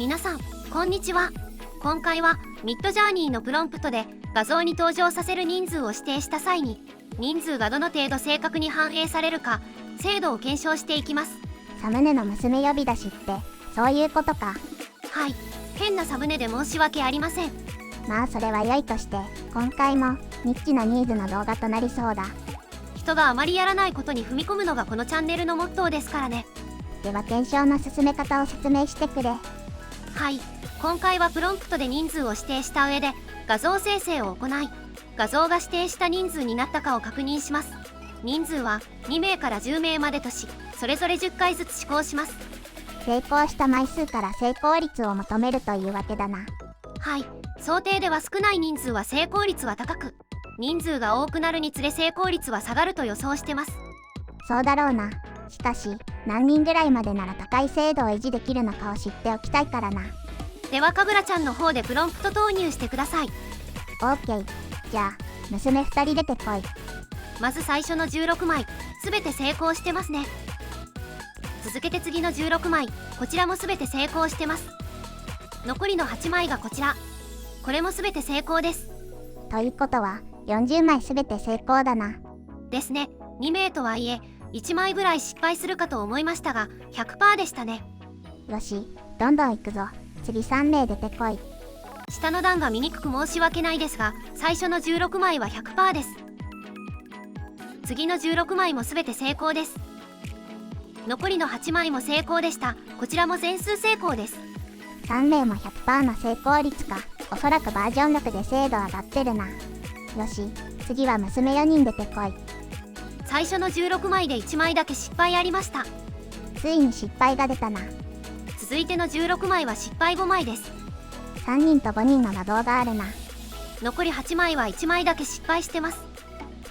皆さんこんにちは。今回はミッドジャーニーのプロンプトで画像に登場させる人数を指定した際に人数がどの程度正確に反映されるか精度を検証していきます。サムネの娘呼び出しってそういうことか。はい、変なサムネで申し訳ありません。まあそれは良いとして、今回もニッチなニーズの動画となりそうだ。人があまりやらないことに踏み込むのがこのチャンネルのモットーですからね。では検証の進め方を説明してくれ。はい、今回はプロンプトで人数を指定した上で画像生成を行い、画像が指定した人数になったかを確認します。人数は2名から10名までとし、それぞれ10回ずつ試行します。成功した枚数から成功率を求めるというわけだな。はい、想定では少ない人数は成功率は高く、人数が多くなるにつれ成功率は下がると予想してます。そうだろうな。しかし何人ぐらいまでなら高い精度を維持できるのかを知っておきたいからな。ではかぐらちゃんの方でプロンプト投入してください。 OK。 じゃあ娘2人出てこい。まず最初の16枚すべて成功してますね。続けて次の16枚、こちらもすべて成功してます。残りの8枚がこちら、これもすべて成功です。ということは40枚すべて成功だな。ですね。2名とはいえ1枚ぐらい失敗するかと思いましたが 100% でしたね。よし、どんどんいくぞ。次3名出てこい。下の段が見にくく申し訳ないですが、最初の16枚は 100% です。次の16枚も全て成功です。残りの8枚も成功でした。こちらも全数成功です。3名も 100% の成功率か。おそらくバージョン6で精度上がってるな。よし、次は娘4人出てこい。最初の16枚で1枚だけ失敗ありました。ついに失敗が出たな。続いての16枚は失敗5枚です。3人と5人の画像があるな。残り8枚は1枚だけ失敗してます。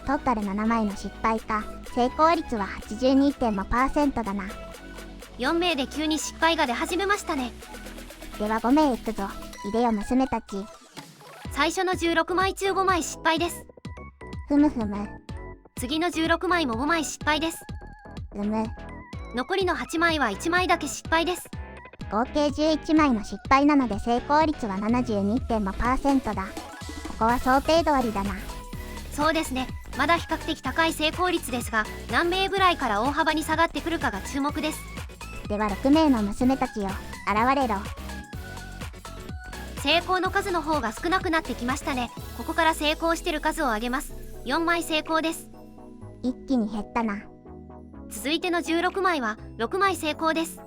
トータル7枚の失敗か。成功率は 82.5% だな。4名で急に失敗が出始めましたね。では5名いくぞ。いでよ娘たち。最初の16枚中5枚失敗です。ふむふむ。次の16枚も5枚失敗です。残りの8枚は1枚だけ失敗です。合計11枚の失敗なので成功率は 72.5% だ。ここは想定通りだな。そうですね。まだ比較的高い成功率ですが、何名ぐらいから大幅に下がってくるかが注目です。では6名の娘たちよ、現れろ。成功の数の方が少なくなってきましたね。ここから成功してる数を上げます。4枚成功です。一気に減ったな。続いての16枚は6枚成功です。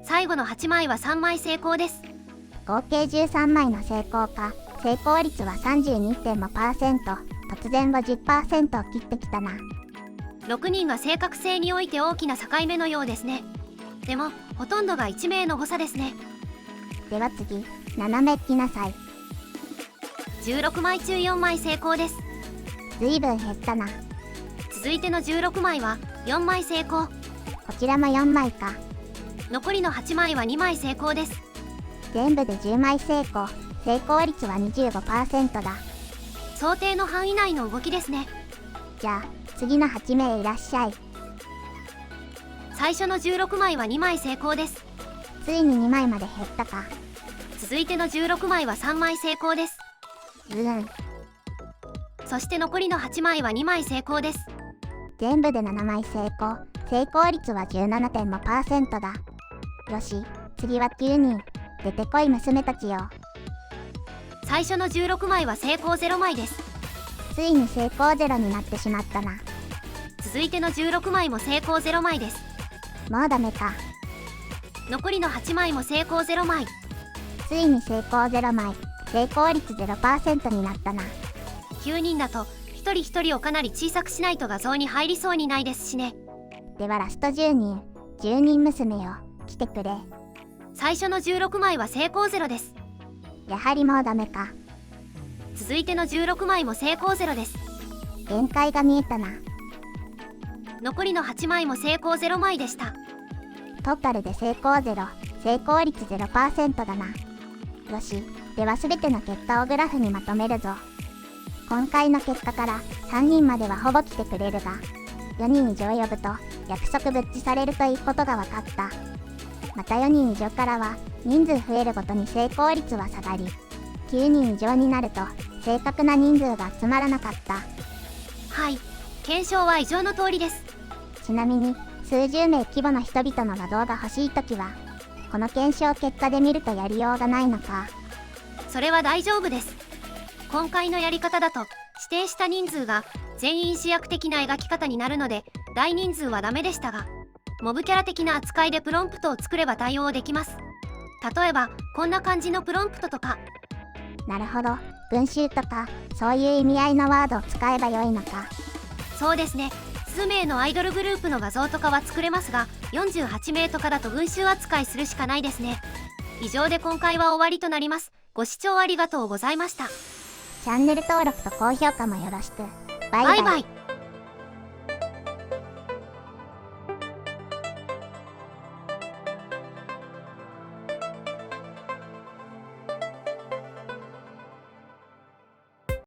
最後の8枚は3枚成功です。合計13枚の成功か。成功率は 32.5%。突然は 10% を切ってきたな。6人は正確性において大きな境目のようですね。でもほとんどが1名の誤差ですね。では次7名来なさい。16枚中4枚成功です。ずいぶん減ったな。続いての16枚は4枚成功。こちらも4枚か。残りの8枚は2枚成功です。全部で10枚成功。成功率は 25% だ。想定の範囲内の動きですね。じゃあ次の8名いらっしゃい。最初の16枚は2枚成功です。ついに2枚まで減ったか。続いての16枚は3枚成功です。そして残りの8枚は2枚成功です。全部で7枚成功。成功率は 17.5% だ。よし、次は9人。出てこい娘たちよ。最初の16枚は成功0枚です。ついに成功0になってしまったな。続いての16枚も成功0枚です。もうダメか。残りの8枚も成功0枚。ついに成功0枚。成功率 0% になったな。9人だと一人一人をかなり小さくしないと画像に入りそうにないですしね。ではラスト10人。10人娘よ、来てくれ。最初の16枚は成功0です。やはりもうダメか。続いての16枚も成功0です。限界が見えたな。残りの8枚も成功0枚でした。トータルで成功0、成功率 0% だな。よし、では全ての結果をグラフにまとめるぞ。今回の結果から3人まではほぼ来てくれるが、4人以上呼ぶと約束ぶっちされるということが分かった。また4人以上からは人数増えるごとに成功率は下がり、9人以上になると正確な人数が集まらなかった。はい、検証は以上の通りです。ちなみに数十名規模の人々の画像が欲しいときは、この検証結果で見るとやりようがないのか。それは大丈夫です。今回のやり方だと指定した人数が全員主役的な描き方になるので大人数はダメでしたが、モブキャラ的な扱いでプロンプトを作れば対応できます。例えばこんな感じのプロンプトとか。なるほど、群衆とかそういう意味合いのワードを使えばよいのか。そうですね。数名のアイドルグループの画像とかは作れますが、48名とかだと群衆扱いするしかないですね。以上で今回は終わりとなります。ご視聴ありがとうございました。チャンネル登録と高評価もよろしく。バイバイ。バイバイ。